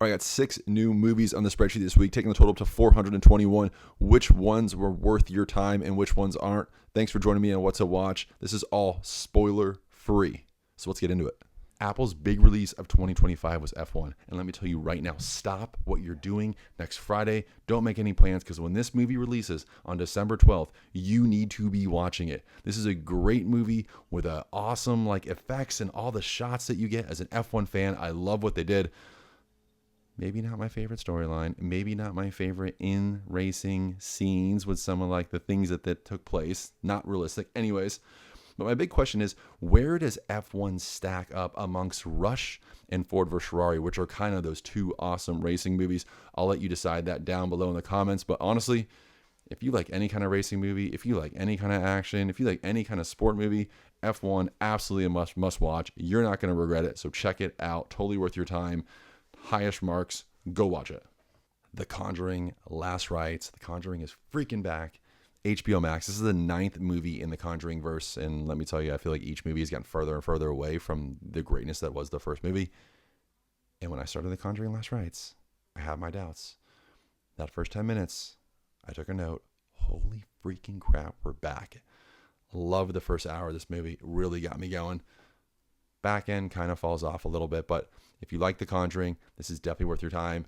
All right, I got 6 new movies on the spreadsheet this week, taking the total up to 421. Which ones were worth your time and which ones aren't? Thanks for joining me on What to Watch. This is all spoiler free. So let's get into it. Apple's big release of 2025 was F1. And let me tell you right now, stop what you're doing next Friday. Don't make any plans, because when this movie releases on December 12th, you need to be watching it. This is a great movie with awesome effects and all the shots that you get as an F1 fan. I love what they did. Maybe not my favorite storyline. Maybe not my favorite in racing scenes with some of the things that took place. Not realistic. Anyways, but my big question is, where does F1 stack up amongst Rush and Ford vs. Ferrari, which are kind of those 2 awesome racing movies? I'll let you decide that down below in the comments. But honestly, if you like any kind of racing movie, if you like any kind of action, if you like any kind of sport movie, F1 absolutely a must watch. You're not going to regret it. So check it out. Totally worth your time. Highest marks. Go watch it. The Conjuring, Last Rites. The Conjuring is freaking back. HBO Max. This is the 9th movie in the Conjuring verse, and let me tell you, I feel like each movie has gotten further and further away from the greatness that was the first movie. And when I started The Conjuring, Last Rites, I had my doubts. That first 10 minutes, I took a note. Holy freaking crap, we're back. Love the first hour of this movie. Really got me going. Back end kind of falls off a little bit, but if you like The Conjuring, this is definitely worth your time.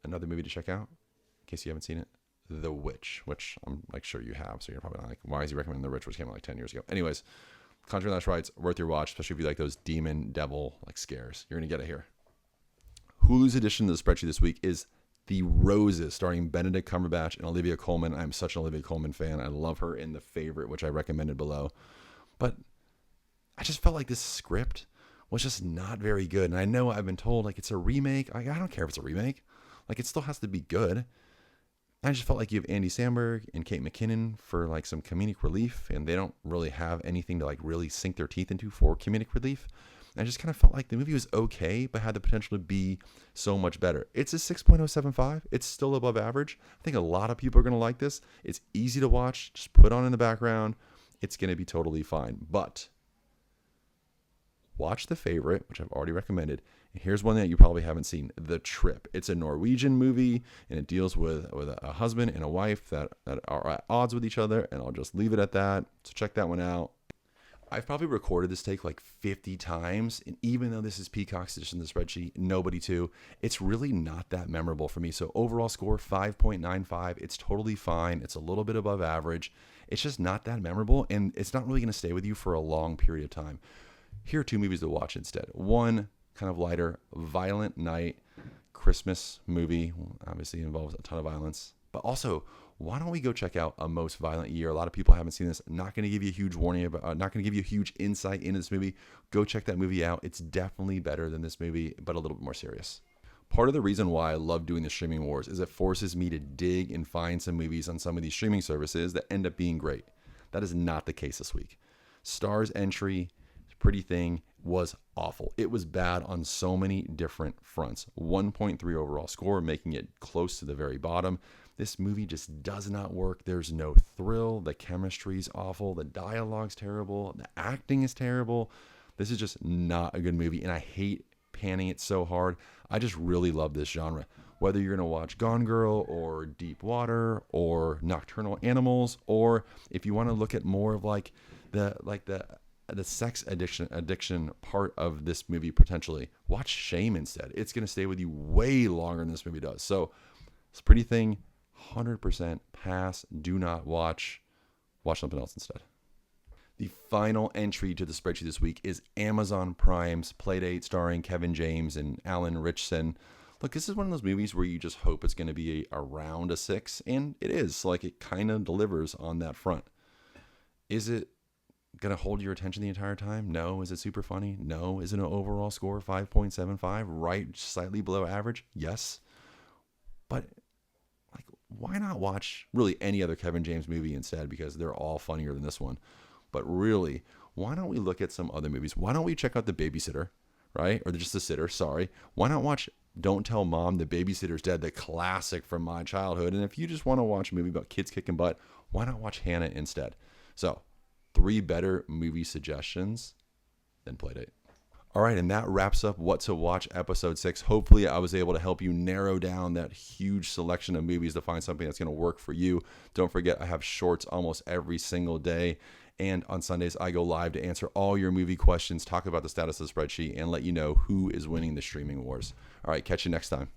Another movie to check out, in case you haven't seen it, The Witch, which I'm sure you have, so you're probably not why is he recommending The Witch, which came out 10 years ago? Anyways, Conjuring Last Rites, worth your watch, especially if you like those demon, devil, scares. You're going to get it here. Hulu's addition to the spreadsheet this week is The Roses, starring Benedict Cumberbatch and Olivia Colman. I'm such an Olivia Colman fan. I love her in The Favorite, which I recommended below. But I just felt like this script was just not very good. And I know I've been told it's a remake. I don't care if it's a remake. It still has to be good. I just felt like you have Andy Samberg and Kate McKinnon for some comedic relief, and they don't really have anything to really sink their teeth into for comedic relief. And I just kind of felt like the movie was okay, but had the potential to be so much better. It's a 6.075. It's still above average. I think a lot of people are going to like this. It's easy to watch. Just put on in the background. It's going to be totally fine. But watch The Favorite, which I've already recommended. And here's one that you probably haven't seen, The Trip. It's a Norwegian movie, and it deals with a husband and a wife that are at odds with each other, and I'll just leave it at that. So check that one out. I've probably recorded this take 50 times, and even though this is Peacock's edition of the spreadsheet, nobody to, it's really not that memorable for me. So overall score, 5.95. It's totally fine. It's a little bit above average. It's just not that memorable, and it's not really going to stay with you for a long period of time. Here are 2 movies to watch instead. One, kind of lighter, Violent Night, Christmas movie. Obviously involves a ton of violence. But also, why don't we go check out A Most Violent Year? A lot of people haven't seen this. Not going to give you a huge warning, not going to give you a huge insight into this movie. Go check that movie out. It's definitely better than this movie, but a little bit more serious. Part of the reason why I love doing the streaming wars is it forces me to dig and find some movies on some of these streaming services that end up being great. That is not the case this week. Star's entry, Pretty Thing, was awful. It was bad on so many different fronts. 1.3 overall score, making it close to the very bottom. This movie just does not work. There's no thrill. The chemistry's awful. The dialogue's terrible. The acting is terrible. This is just not a good movie, and I hate panning it so hard. I just really love this genre. Whether you're going to watch Gone Girl or Deep Water or Nocturnal Animals, or if you want to look at more of the sex addiction part of this movie potentially, watch Shame instead. It's going to stay with you way longer than this movie does. So it's a Pretty Thing, 100% pass. Do not watch. Watch something else instead. The final entry to the spreadsheet this week is Amazon Prime's Playdate, starring Kevin James and Alan Ritchson. Look, this is one of those movies where you just hope it's going to be around a 6, and it is. It kind of delivers on that front. Is it going to hold your attention the entire time? No. Is it super funny? No. Is it an overall score 5.75? Right, slightly below average? Yes. But why not watch really any other Kevin James movie instead, because they're all funnier than this one. But really, why don't we look at some other movies? Why don't we check out The Babysitter, right? Or just The Sitter, sorry. Why not watch Don't Tell Mom The Babysitter's Dead, the classic from my childhood? And if you just want to watch a movie about kids kicking butt, why not watch Hannah instead? So 3 better movie suggestions than Playdate. All right, and that wraps up What to Watch episode 6. Hopefully, I was able to help you narrow down that huge selection of movies to find something that's going to work for you. Don't forget, I have shorts almost every single day. And on Sundays, I go live to answer all your movie questions, talk about the status of the spreadsheet, and let you know who is winning the streaming wars. All right, catch you next time.